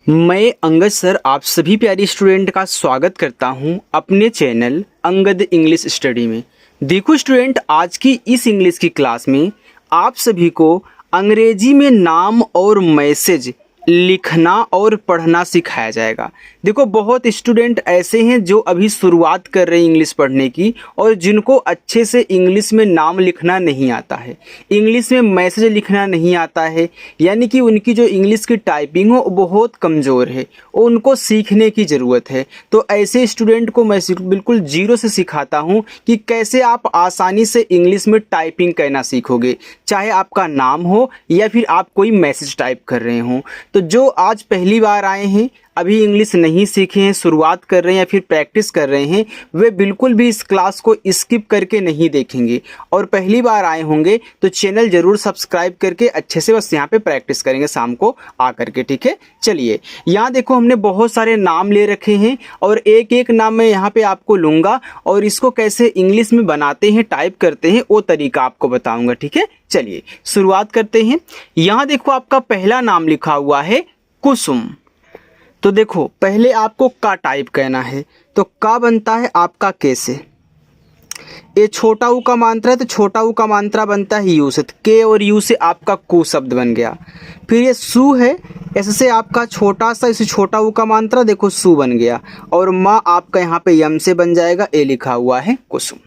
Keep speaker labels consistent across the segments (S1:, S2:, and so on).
S1: मैं अंगद सर आप सभी प्यारी स्टूडेंट का स्वागत करता हूं अपने चैनल अंगद इंग्लिश स्टडी में। देखो स्टूडेंट, आज की इस इंग्लिश की क्लास में आप सभी को अंग्रेजी में नाम और मैसेज लिखना और पढ़ना सिखाया जाएगा। देखो, बहुत स्टूडेंट ऐसे हैं जो अभी शुरुआत कर रहे हैं इंग्लिश पढ़ने की और जिनको अच्छे से इंग्लिश में नाम लिखना नहीं आता है, इंग्लिश में मैसेज लिखना नहीं आता है, यानी कि उनकी जो इंग्लिश की टाइपिंग हो वो बहुत कमज़ोर है, उनको सीखने की ज़रूरत है। तो ऐसे स्टूडेंट को मैं बिल्कुल जीरो से सिखाता हूँ कि कैसे आप आसानी से इंग्लिश में टाइपिंग करना सीखोगे, चाहे आपका नाम हो या फिर आप कोई मैसेज टाइप कर रहे हों। तो जो आज पहली बार आए हैं, अभी इंग्लिश नहीं सीखे हैं, शुरुआत कर रहे हैं या फिर प्रैक्टिस कर रहे हैं, वे बिल्कुल भी इस क्लास को स्किप करके नहीं देखेंगे। और पहली बार आए होंगे तो चैनल ज़रूर सब्सक्राइब करके अच्छे से बस यहाँ पे प्रैक्टिस करेंगे शाम को आकर के, ठीक है। चलिए, यहाँ देखो हमने बहुत सारे नाम ले रखे हैं और एक एक नाम मैं यहाँ पे आपको लूँगा और इसको कैसे इंग्लिश में बनाते हैं, टाइप करते हैं, वो तरीका आपको बताऊँगा, ठीक है। चलिए शुरुआत करते हैं। यहाँ देखो आपका पहला नाम लिखा हुआ है कुसुम। तो देखो, पहले आपको का टाइप करना है, तो का बनता है आपका के से। ये छोटा ऊ का मात्रा है तो छोटा ऊ का मात्रा बनता है यू से, के और यू से आपका कु शब्द बन गया। फिर ये सु है, ऐसे से आपका छोटा सा, इसे छोटा ऊ का मात्रा देखो सु बन गया और माँ आपका यहाँ पे यम से बन जाएगा, ए लिखा हुआ है कुसुम।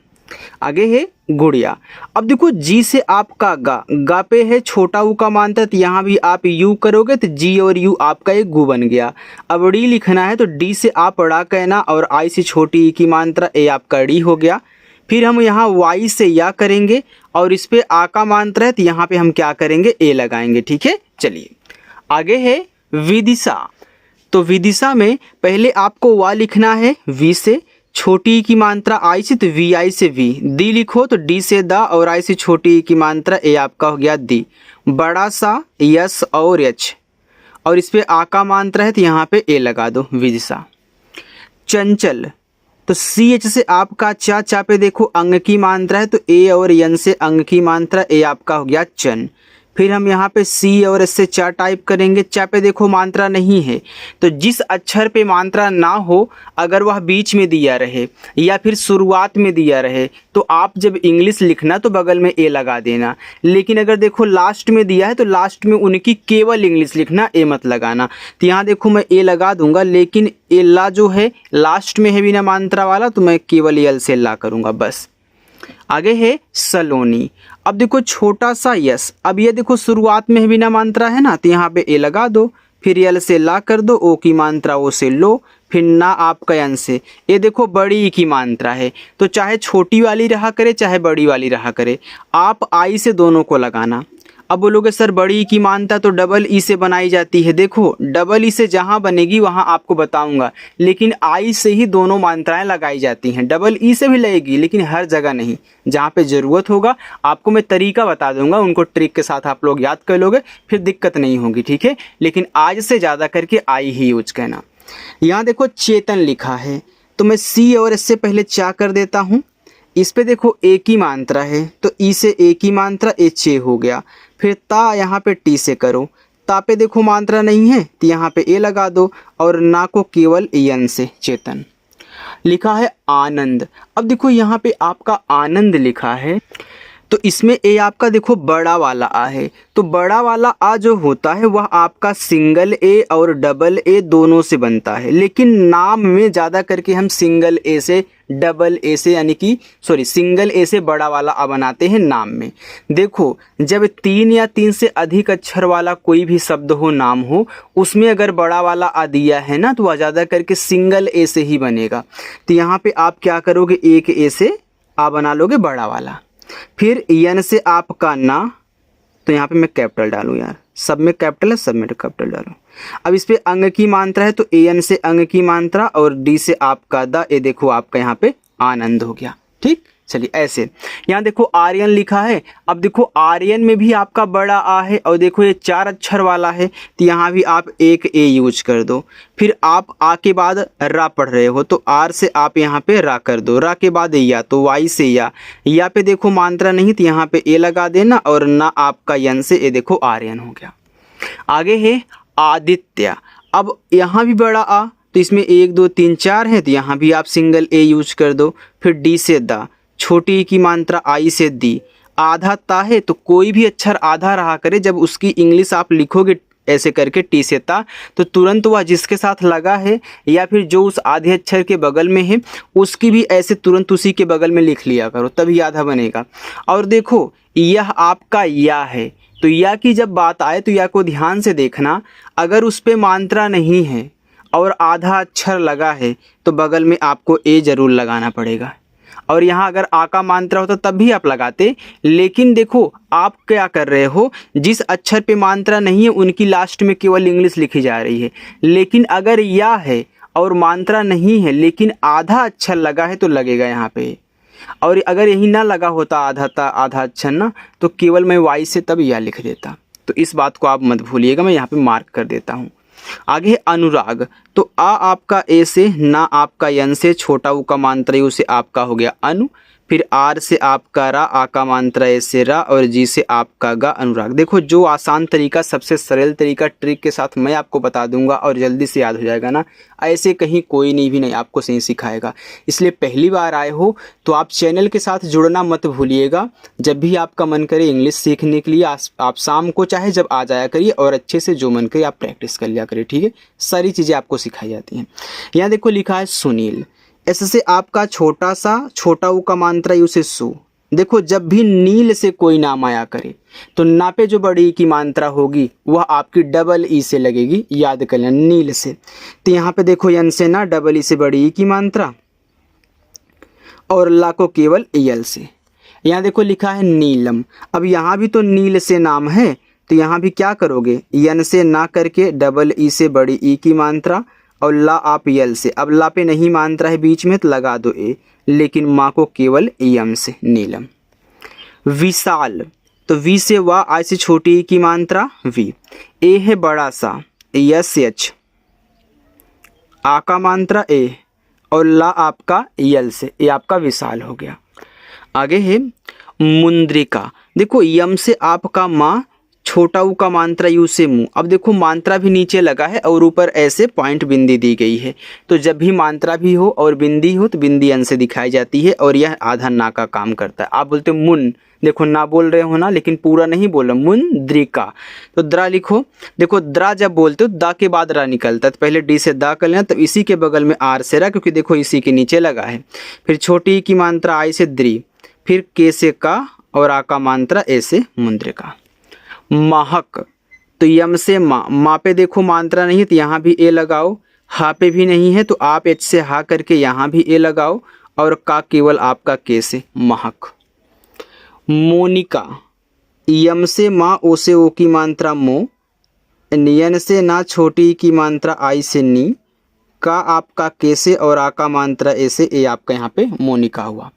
S1: आगे है गुड़िया। अब देखो जी से आपका गा पे है छोटा ऊ का मात्रा, तो यहाँ भी आप यू करोगे तो जी और यू आपका एक गु बन गया। अब डी लिखना है तो डी से आप ड़ा कहना और आई से छोटी ई की मात्रा, ए आपका डी हो गया। फिर हम यहाँ वाई से या करेंगे और इस पे आ का मात्रा है तो यहाँ पे हम क्या करेंगे, ए लगाएंगे, ठीक है। चलिए आगे है विदिशा। तो विदिशा में पहले आपको वा लिखना है वी से, छोटी की मात्रा आई से तो वी आई से वी, दी लिखो तो डी से दा और आई से छोटी की मात्रा, ए आपका हो गया दी। बड़ा सा यस और एच और इस पे आ का मात्रा है तो यहाँ पे ए लगा दो, विदिशा। चंचल, तो सी एच से आपका चा पे देखो अंग की मात्रा है तो ए और यन से अंग की मात्रा, ए आपका हो गया चन। फिर हम यहाँ पे सी और एस से चा टाइप करेंगे, चा पे देखो मात्रा नहीं है तो जिस अक्षर पे मात्रा ना हो, अगर वह बीच में दिया रहे या फिर शुरुआत में दिया रहे तो आप जब इंग्लिश लिखना तो बगल में ए लगा देना। लेकिन अगर देखो लास्ट में दिया है तो लास्ट में उनकी केवल इंग्लिश लिखना, ए मत लगाना। तो यहाँ देखो मैं ए लगा दूंगा, लेकिन ए ला जो है लास्ट में है बिना मात्रा वाला, तो मैं केवल यल से ला करूँगा बस। आगे है सलोनी। अब देखो छोटा सा यस, अब ये देखो शुरुआत में है बिना मात्रा है ना, तो यहाँ पे ए लगा दो, फिर यल से ला कर दो, ओ की मात्रा ओ से लो, फिर ना आपका यन से। ये देखो बड़ी ई की मात्रा है तो चाहे छोटी वाली रहा करे चाहे बड़ी वाली रहा करे, आप आई से दोनों को लगाना। अब बोलोगे सर बड़ी की मात्रा तो डबल ई से बनाई जाती है। देखो डबल ई से जहाँ बनेगी वहाँ आपको बताऊंगा, लेकिन आई से ही दोनों मात्राएं लगाई जाती हैं। डबल ई से भी लगेगी लेकिन हर जगह नहीं, जहाँ पे ज़रूरत होगा आपको मैं तरीका बता दूंगा, उनको ट्रिक के साथ आप लोग याद कर लोगे, फिर दिक्कत नहीं होगी, ठीक है। लेकिन आज से ज़्यादा करके आई ही यूज करना। यहाँ देखो चेतन लिखा है तो मैं सी और एस से पहले चा कर देता हूँ। इस पे देखो ए की मात्रा है तो ई से ए की मात्रा, ए चे हो गया। फिर ता यहाँ पे टी से करो, ता पे देखो मात्रा नहीं है तो यहाँ पे ए लगा दो और ना को केवल यन से, चेतन। लिखा है आनंद। अब देखो यहाँ पे आपका आनंद लिखा है तो इसमें ए आपका देखो बड़ा वाला आ है, तो बड़ा वाला आ जो होता है वह आपका सिंगल ए और डबल ए दोनों से बनता है, लेकिन नाम में ज़्यादा करके हम सिंगल ए से डबल ए से, यानी कि सिंगल ए से बड़ा वाला आ बनाते हैं नाम में। देखो जब 3 या 3 से अधिक अक्षर वाला कोई भी शब्द हो, नाम हो, उसमें अगर बड़ा वाला आ दिया है ना तो वह ज़्यादा करके सिंगल ए से ही बनेगा। तो यहाँ पे आप क्या करोगे, एक ए से आ बना लोगे बड़ा वाला। फिर यन से आपका ना, तो यहाँ पे मैं कैपिटल डालूँ यार, सब में कैपिटल है सब में कैपिटल डालूँ। अब इस पे अंग की मात्रा है तो ए एन से अंग की मात्रा और डी से आपका द, ए देखो आपका यहाँ पे आनंद हो गया, ठीक। चलिए ऐसे यहाँ देखो आर्यन लिखा है। अब देखो आर्यन में भी आपका बड़ा आ है और देखो ये 4 अक्षर वाला है तो यहाँ भी आप एक ए यूज कर दो। फिर आप आ के बाद रा पढ़ रहे हो तो आर से आप यहाँ पे रा कर दो, रा के बाद या तो वाई से या पे देखो मात्रा नहीं तो यहाँ पे ए लगा देना और ना आपका यन से, ए देखो आर्यन हो गया। आगे है आदित्य। अब यहाँ भी बड़ा आ, तो इसमें 1 2 3 4 है, तो यहाँ भी आप सिंगल ए यूज कर दो। फिर डी से दा, छोटी ई की मात्रा आई से दी, आधा ता है तो कोई भी अक्षर आधा रहा करे, जब उसकी इंग्लिश आप लिखोगे ऐसे करके टी से ता, तो तुरंत वह जिसके साथ लगा है या फिर जो उस आधे अक्षर के बगल में है उसकी भी ऐसे तुरंत उसी के बगल में लिख लिया करो, तभी आधा बनेगा। और देखो यह आपका या है, तो या की जब बात आए तो या को ध्यान से देखना, अगर उस पर मात्रा नहीं है और आधा अक्षर लगा है तो बगल में आपको ए जरूर लगाना पड़ेगा। और यहाँ अगर आ का मात्रा होता तब भी आप लगाते, लेकिन देखो आप क्या कर रहे हो, जिस अक्षर पे मात्रा नहीं है उनकी लास्ट में केवल इंग्लिश लिखी जा रही है। लेकिन अगर या है और मात्रा नहीं है लेकिन आधा अक्षर लगा है तो लगेगा यहाँ पे। और अगर यही ना लगा होता आधा अक्षर ना, तो केवल मैं वाई से तब या लिख देता। तो इस बात को आप मत भूलिएगा, मैं यहाँ पे मार्क कर देता हूँ। आगे है अनुराग, तो आ आपका ए से, ना आपका यन से, छोटा ऊ का मात्रा यू से आपका हो गया अनु, फिर आर से आपका रा, आ का मात्रा ए से रा, और जी से आपका गा, अनुराग। देखो जो आसान तरीका, सबसे सरल तरीका ट्रिक के साथ मैं आपको बता दूंगा और जल्दी से याद हो जाएगा ना, ऐसे कहीं कोई नहीं आपको सही सिखाएगा। इसलिए पहली बार आए हो तो आप चैनल के साथ जुड़ना मत भूलिएगा। जब भी आपका मन करे इंग्लिश सीखने के लिए आप शाम को चाहे जब आ जाया करिए और अच्छे से जो मन करे आप प्रैक्टिस कर लिया करिए, ठीक है। सारी चीज़ें आपको सिखाई जाती हैं। यहाँ देखो लिखा है सुनील, ऐसे से आपका छोटा सा, छोटा ऊ का मात्रा यू से सु। देखो जब भी नील से कोई नाम आया करे तो ना पे जो बड़ी ई की मात्रा होगी वह आपकी डबल ई से लगेगी, याद कर लेना, नील से। तो यहाँ पे देखो यन से ना डबल ई से बड़ी ई की मात्रा, और ला को केवल यल से। यहाँ देखो लिखा है नीलम, अब यहाँ भी तो नील से नाम है, तो यहाँ भी क्या करोगे, यन से ना करके डबल ई से बड़ी ई की मात्रा, और ला आप यल से। अब ला पे नहीं मात्रा है बीच में तो लगा दो ए, लेकिन माँ को केवल यम से, नीलम। विशाल, तो वी से वा, आई से छोटी ई की मात्रा वी, ए है बड़ा सा, यस एच, आ का मात्रा ए, और ला आपका यल से, ये आपका विशाल हो गया। आगे है मुंद्रिका, देखो यम से आपका माँ, छोटा ऊ का मात्रा यू से मुँह। अब देखो मात्रा भी नीचे लगा है और ऊपर ऐसे पॉइंट बिंदी दी गई है, तो जब भी मात्रा भी हो और बिंदी हो तो बिंदी अन से दिखाई जाती है, और यह आधा ना का काम करता है। आप बोलते हो मुन, देखो ना बोल रहे हो ना, लेकिन पूरा नहीं बोल रहा, मुंद्रिका। तो द्रा लिखो, देखो द्रा जब बोलते हो दा के बाद रा निकलता है, तो पहले डी से दा कर लेना, तब इसी के बगल में आर से रा, क्योंकि देखो इसी के नीचे लगा है। फिर छोटी की मात्रा आई से द्री, फिर के से का, और आ का मात्रा ए से मुंद्रिका। महक, तो यम से माँ, माँ पे देखो मात्रा नहीं है तो यहाँ भी ए लगाओ, हा पे भी नहीं है तो आप एच से हा करके यहाँ भी ए लगाओ, और का केवल आपका के से, महक। मोनिका, यम से माँ, ओ से ओ की मात्रा मो, नियन से ना, छोटी की मात्रा आई से नी, का आपका के से, और आ का मात्रा ए से, ए आपका यहाँ पे मोनिका हुआ।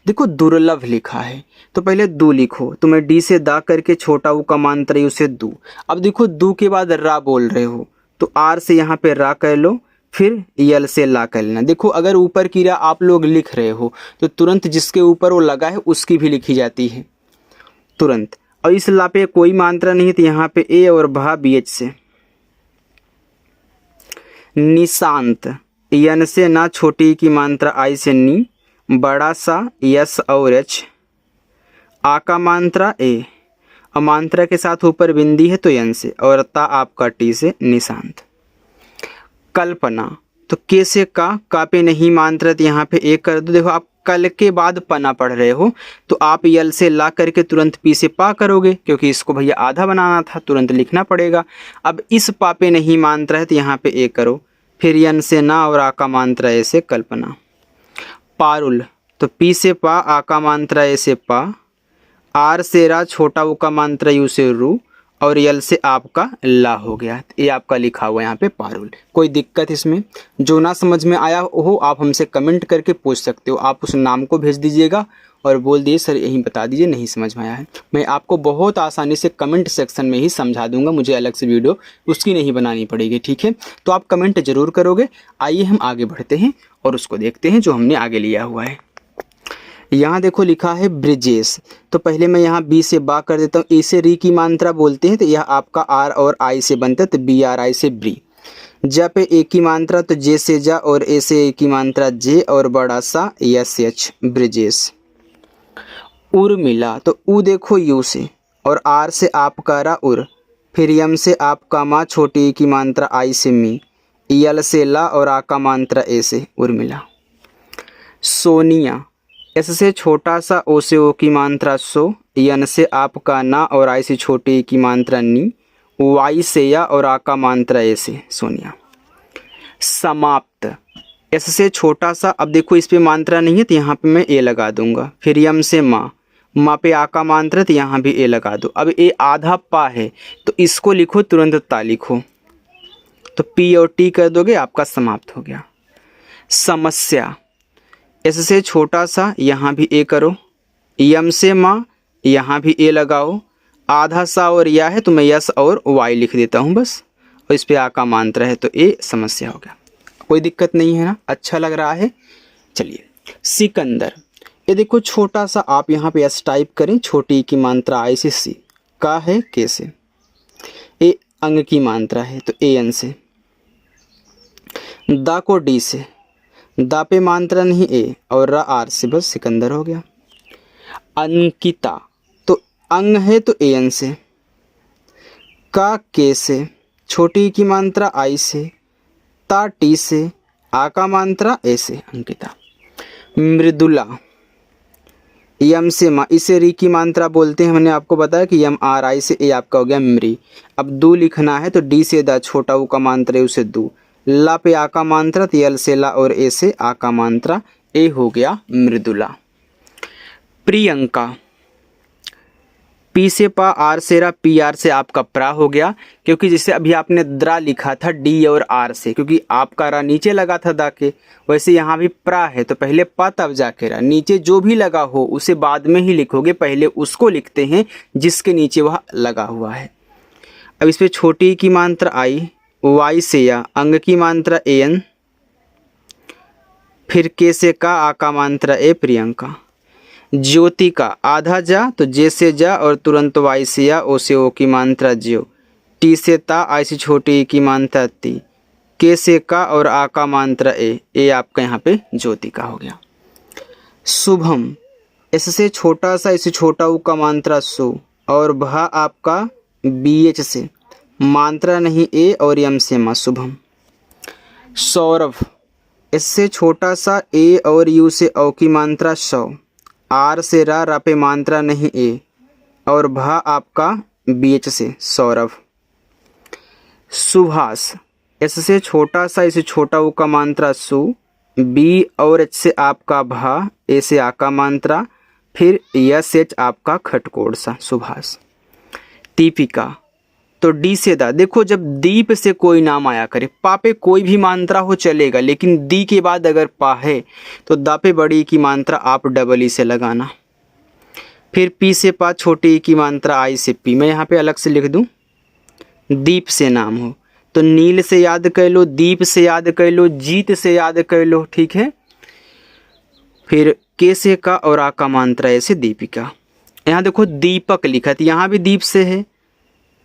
S1: देखो दुर्लभ लिखा है तो पहले दू लिखो, तो मैं डी से दा करके छोटा ऊ का मात्रा यू से दू। अब देखो दू के बाद रा बोल रहे हो तो आर से यहाँ पे रा कर लो, फिर यल से ला कर लेना। देखो अगर ऊपर की रा आप लोग लिख रहे हो तो तुरंत जिसके ऊपर वो लगा है उसकी भी लिखी जाती है तुरंत, और इस ला पे कोई मात्रा नहीं है तो यहाँ पे ए और भा बी एच से। निशांत, यन से ना, छोटी की मात्रा आई से नी, बड़ा सा यस और एच, आ का मात्रा ए, अमांत्रा के साथ ऊपर बिंदी है तो यन से, और ता आपका टी से, निशांत। कल्पना, तो के से का पे नहीं मात्रा तो यहाँ पे एक कर दो। देखो आप कल के बाद पना पढ़ रहे हो तो आप यल से ला करके तुरंत पी से पा करोगे, क्योंकि इसको भैया आधा बनाना था, तुरंत लिखना पड़ेगा। अब इस पा पे नहीं मात्रा है तो यहाँ पे एक करो, फिर यन से ना, और आ का मात्रा ए से, कल्पना। पारुल, तो पी से पा, आ का मात्रा ए से पा, आर से रा, छोटा ऊ का मात्रा यू से रू, और यल से आपका ला हो गया। ये आपका लिखा हुआ यहाँ पे पारुल। कोई दिक्कत इसमें? जो ना समझ में आया हो आप हमसे कमेंट करके पूछ सकते हो, आप उस नाम को भेज दीजिएगा और बोल दिए सर यही बता दीजिए नहीं समझ में आया है। मैं आपको बहुत आसानी से कमेंट सेक्शन में ही समझा दूंगा, मुझे अलग से वीडियो उसकी नहीं बनानी पड़ेगी, ठीक है। तो आप कमेंट जरूर करोगे। आइए हम आगे बढ़ते हैं और उसको देखते हैं जो हमने आगे लिया हुआ है। यहाँ देखो लिखा है ब्रिजेश, तो पहले मैं यहाँ बी से बा कर देता हूँ, ए से री की मात्रा बोलते हैं तो यह आपका आर और आई से बनता है, तो बी आर आई से ब्री। ज पे ए की मात्रा तो जे से जा और ए से ए की मात्रा जे और बड़ा सा यस एच ब्रिजेश। उर्मिला तो उ देखो यू से और आर से आपका रा उर, फिर यम से आपका माँ छोटी ई की मात्रा आई से मी, यल से ला और आ का मात्रा ए से उर्मिला। सोनिया एस से छोटा सा ओ से ओ की मात्रा सो, यन से आपका ना और आई से छोटी ई की मात्रा नी, वाई से या और आ का मात्रा ए से सोनिया। समाप्त एस से छोटा सा, अब देखो इस पे मात्रा नहीं है तो यहाँ पे मैं ए लगा दूंगा, फिर यम से माँ, माँ पे आ का मात्रा तो यहाँ भी ए लगा दो। अब ए आधा पा है तो इसको लिखो तुरंत ता लिखो, तो पी और टी कर दोगे आपका समाप्त हो गया। समस्या एस से छोटा सा, यहाँ भी ए करो, यम से माँ, यहाँ भी ए लगाओ, आधा सा और या है तो मैं यस और वाई लिख देता हूँ बस, और इस पे आ का मात्रा है तो ए समस्या हो गया। कोई दिक्कत नहीं है ना, अच्छा लग रहा है। चलिए सिकंदर, ये देखो छोटा सा, आप यहाँ पे एस टाइप करें, छोटी की मात्रा आई से सी, का है के से, ए अंग की मात्रा है तो ए एन से, दा को डी से, दा पे मात्रा नहीं ए और रा आर से, बस सिकंदर हो गया। अंकिता तो अंग है तो ए एन से, का के से, छोटी की मात्रा आई से, ता टी से, आ का मात्रा ए से अंकिता। मृदुला यम से मा, इसे री की मात्रा बोलते हैं, मैंने आपको बताया कि यम आर आई से ए आपका हो गया मृ। अब दू लिखना है तो डी से दा, छोटा ऊ का मात्रा है उसे दू, ला पे आ का मात्रा तो यल से ला और ए से आ का मात्रा, ए हो गया मृदुला। प्रियंका पी से पा, आर से रा, पी आर से आपका प्रा हो गया, क्योंकि जैसे अभी आपने द्रा लिखा था डी और आर से, क्योंकि आपका रा नीचे लगा था दा के, वैसे यहाँ भी प्रा है तो पहले पा तब जाके रा, नीचे जो भी लगा हो उसे बाद में ही लिखोगे, पहले उसको लिखते हैं जिसके नीचे वह लगा हुआ है। अब इस पर छोटी की मात्रा आई, वाई से या, अंग की मात्रा ए एन, फिर के से का, आ का मात्रा ए प्रियंका। ज्योति का आधा जा तो जे से जा और तुरंत वाई से या, ओ से ओ की मात्रा ज्यो, टी से ता, आई से छोटी की मात्रा ती, के से का और आ का मात्रा ए, ए आपका यहाँ पे ज्योति का हो गया। शुभम एस से छोटा सा, इसे छोटा ऊ का मात्रा सो और भा आपका बी एच से, मात्रा नहीं ए और यम से मा, शुभम। सौरभ एस से छोटा सा, ए और यू से औ की मात्रा सौ, आर से रा, रा पे मात्रा नहीं ए और भा आपका बी एच से सौरभ। सुभाष एस से छोटा सा, इसे छोटा ऊ का मात्रा सु, बी और एच से आपका भा, ए से आ का मात्रा, फिर यस एच आपका खटकोड़ सा सुभाष। दीपिका तो डी से दा, देखो जब दीप से कोई नाम आया करे, पा पे कोई भी मात्रा हो चलेगा, लेकिन दी के बाद अगर पा है तो दा पे बड़ी की मात्रा आप डबल ई से लगाना। फिर पी से पा, छोटी ई की मात्रा आई से पी, मैं यहाँ पे अलग से लिख दूँ, दीप से नाम हो तो नील से याद कर लो, दीप से याद कर लो, जीत से याद कर लो, ठीक है। फिर के से का और आ का मात्रा ऐसे दीपिका। यहाँ देखो दीपक लिखा था, यहाँ भी दीप से है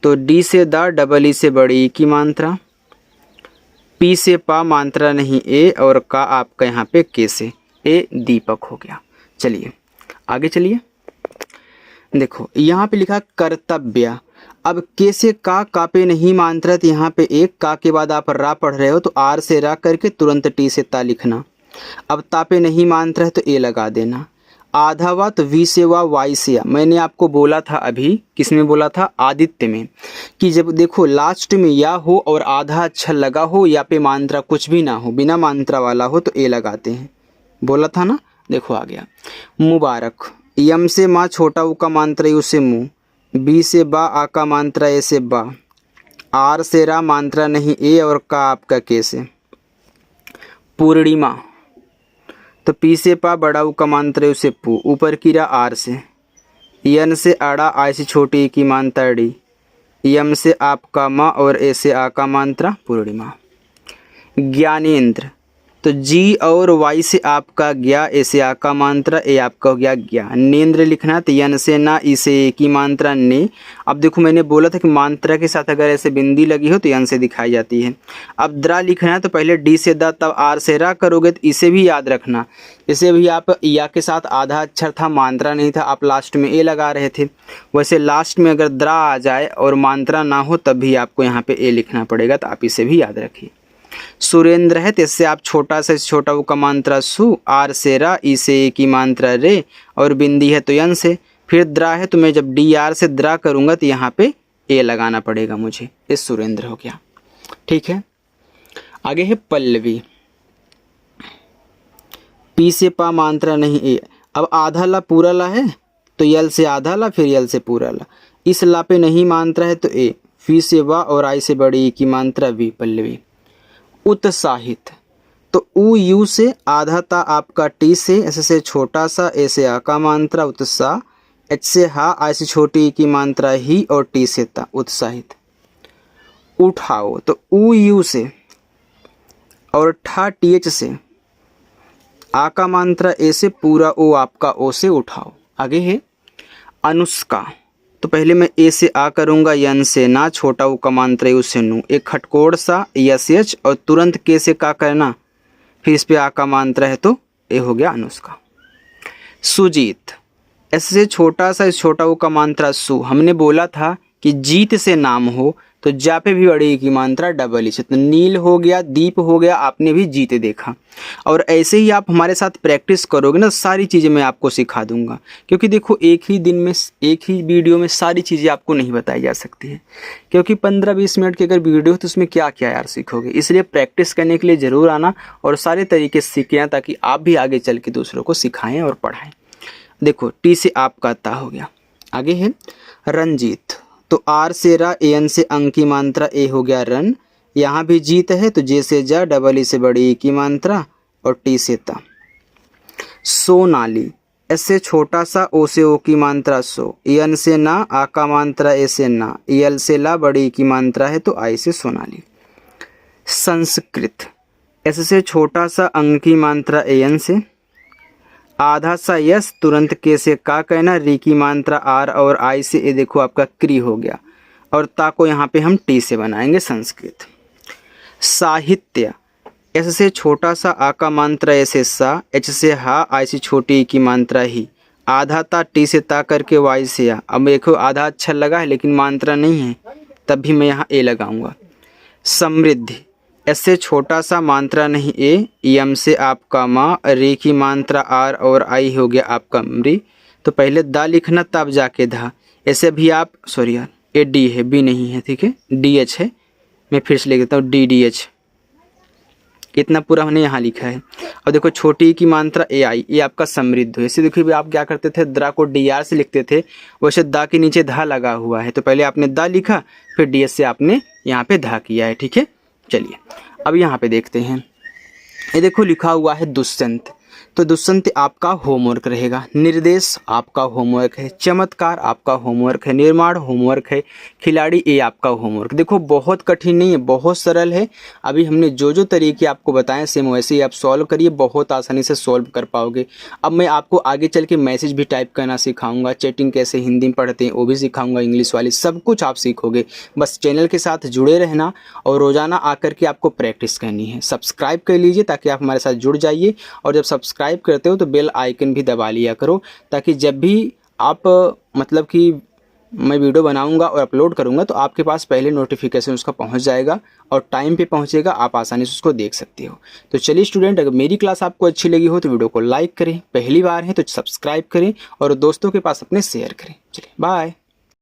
S1: तो डी से दा, डबल ई से बड़ी ई की मात्रा, पी से पा, मात्रा नहीं ए और का आपका यहाँ पे के से, ए दीपक हो गया। चलिए आगे चलिए, देखो यहाँ पे लिखा कर्तव्य। अब के से का पे नहीं मात्रा, तो यहाँ पे एक का के बाद आप रा पढ़ रहे हो तो आर से रा करके तुरंत टी से ता लिखना। अब ता पे नहीं मात्रा है तो ए लगा देना। आधा वा तो वी से वा, वाई से या। मैंने आपको बोला था अभी, किसमें बोला था, आदित्य में, कि जब देखो लास्ट में या हो और आधा अक्षर लगा हो या पे मात्रा कुछ भी ना हो, बिना मात्रा वाला हो तो ए लगाते हैं, बोला था ना। देखो आ गया। मुबारक यम से माँ, छोटा ऊ का मात्रा यू से मुँह, बी से बा, आ का मात्रा ए से बा, आर से रा, मात्रा नहीं ए और का आपका के से। पूर्णिमा तो पी से पा, बड़ा ऊ का मात्रा उसे पू, ऊपर की रा आर से, यन से आड़ा, आई से छोटी की मात्रा डी, यम से आपका माँ और ए से आ का मात्रा पूर्णिमा। ज्ञानेंद्र तो जी और वाई से आपका गया, ए से आ का मात्रा, ए आपका हो गया गया। नेन्द्र लिखना तो यन से ना, ई से ए की मात्रा ने। अब देखो मैंने बोला था कि मात्रा के साथ अगर ऐसे बिंदी लगी हो तो यन से दिखाई जाती है। अब द्रा लिखना है तो पहले डी से द तब आर से रा करोगे तो इसे भी याद रखना। इसे भी आप या के साथ आधा अक्षर था, मात्रा नहीं था, आप लास्ट में ए लगा रहे थे। वैसे लास्ट में अगर द्रा आ जाए और मात्रा ना हो तब भी आपको यहाँ पे ए लिखना पड़ेगा, तो आप इसे भी याद रखिए। सुरेंद्र है तो इससे आप छोटा से छोटा वो का मात्रा सु, आर से रा, ई से ए की मात्रा रे, और बिंदी है तो यन से। फिर द्रा है तो मैं जब डी आर से द्रा करूँगा तो यहाँ पे ए लगाना पड़ेगा मुझे। इस सुरेंद्र हो गया, ठीक है। आगे है पल्लवी, पी से पा मात्रा नहीं ए। अब आधा ला पूरा ला है तो यल से आधा ला, फिर यल से पूरा ला। इस ला पे नहीं मात्रा है तो ए, फी से वा और आई से बड़ी ई की मात्रा वी, पल्लवी। उत्साहित तो उ यू से आधा ता आपका टी से, ऐसे से छोटा सा, ए से आ का मात्रा उत्साह, एच से हा, आई से छोटी ई की मात्रा ही, और टी से ता, उत्साहित। उठाओ तो उ यू से और ठा टी एच से, आ का मात्रा ए से, पूरा ओ आपका ओ से, उठाओ। आगे है अनुष्का तो पहले मैं ए से आ करूँगा, यन से ना, छोटा ऊ का मात्रा यू से नू, एक खटकोड़ सा यस एच और तुरंत के से का करना, फिर इस पे आ का मात्रा है तो ए हो गया अनुष्का। सुजीत ऐसे छोटा सा, इस छोटा ऊ का मात्रा सु। हमने बोला था कि जीत से नाम हो तो जा पे भी बड़ी की मात्रा डबल इच, तो नील हो गया, दीप हो गया, आपने भी जीत देखा। और ऐसे ही आप हमारे साथ प्रैक्टिस करोगे ना, सारी चीज़ें मैं आपको सिखा दूंगा। क्योंकि देखो एक ही दिन में, एक ही वीडियो में सारी चीज़ें आपको नहीं बताई जा सकती है, क्योंकि 15-20 मिनट की अगर वीडियो हो तो उसमें क्या क्या यार सीखोगे। इसलिए प्रैक्टिस करने के लिए ज़रूर आना और सारे तरीके सीखें, ताकि आप भी आगे चल के दूसरों को सिखाएँ और पढ़ाएँ। देखो टी से आपका ता हो गया। आगे है रंजीत तो आर से रा, ए एन से अंक की मात्रा, ए हो गया रन। यहाँ भी जीत है तो जे से जा, डबल ई से बड़ी ई की मात्रा, और टी से ता। सोनाली ऐसे छोटा सा, ओ से ओ की मात्रा सो, एन से ना, आ का मात्रा ए से ना, एल से ला, बड़ी ई की मात्रा है तो आई से सोनाली। संस्कृत ऐसे से छोटा सा, अंक की मात्रा ए एन से, आधा सा यस, तुरंत के से का कहना, री की मात्रा आर और आई से, ये देखो आपका क्री हो गया, और ता को यहाँ पे हम टी से बनाएंगे, संस्कृत। साहित्य ऐसे से छोटा सा, आ का मात्रा ऐसे सा, एच से हा, आई से छोटी की मात्रा ही, आधा ता टी से ता करके वाई से आ। अब देखो आधा अक्षर लगा है लेकिन मात्रा नहीं है, तब भी मैं यहाँ ए लगाऊंगा। समृद्धि ऐसे छोटा सा, मात्रा नहीं ए, यम से आपका माँ, रे की मात्रा आर और आई हो गया आपका मृ। तो पहले दा लिखना तब जाके धा। ऐसे भी आप, सॉरी यार ए डी है, बी नहीं है, ठीक है, डी एच है, मैं फिर से लिख देता हूँ डी डी एच। इतना पूरा हमने यहाँ लिखा है। और देखो छोटी की मात्रा ए आई, ये आपका समृद्ध है। इसे देखिए भी आप क्या करते थे, द्रा को डी आर से लिखते थे, वैसे दा के नीचे धा लगा हुआ है, तो पहले आपने दा लिखा, फिर डी एस से आपने यहाँ पे धा किया है, ठीक है। चलिए अब यहाँ पे देखते हैं, ये देखो लिखा हुआ है दुष्यंत, तो दुष्यंत आपका होमवर्क रहेगा। निर्देश आपका होमवर्क है। चमत्कार आपका होमवर्क है। निर्माण होमवर्क है। खिलाड़ी ये आपका होमवर्क। देखो बहुत कठिन नहीं है, बहुत सरल है। अभी हमने जो जो तरीके आपको बताएं सेम वैसे ही आप सॉल्व करिए, बहुत आसानी से सॉल्व कर पाओगे। अब मैं आपको आगे चल के मैसेज भी टाइप करना सिखाऊंगा, चैटिंग कैसे हिंदी में पढ़ते हैं वो भी सिखाऊंगा, इंग्लिश वाली सब कुछ आप सीखोगे। बस चैनल के साथ जुड़े रहना और रोजाना आकर के आपको प्रैक्टिस करनी है। सब्सक्राइब कर लीजिए ताकि आप हमारे साथ जुड़ जाइए, और जब सब्सक्राइब करते हो तो बेल आइकन भी दबा लिया करो, ताकि जब भी आप मतलब कि मैं वीडियो बनाऊंगा और अपलोड करूंगा तो आपके पास पहले नोटिफिकेशन उसका पहुंच जाएगा और टाइम पे पहुंचेगा, आप आसानी से उसको देख सकते हो। तो चलिए स्टूडेंट, अगर मेरी क्लास आपको अच्छी लगी हो तो वीडियो को लाइक करें, पहली बार है तो सब्सक्राइब करें और दोस्तों के पास अपने शेयर करें। चलिए बाय।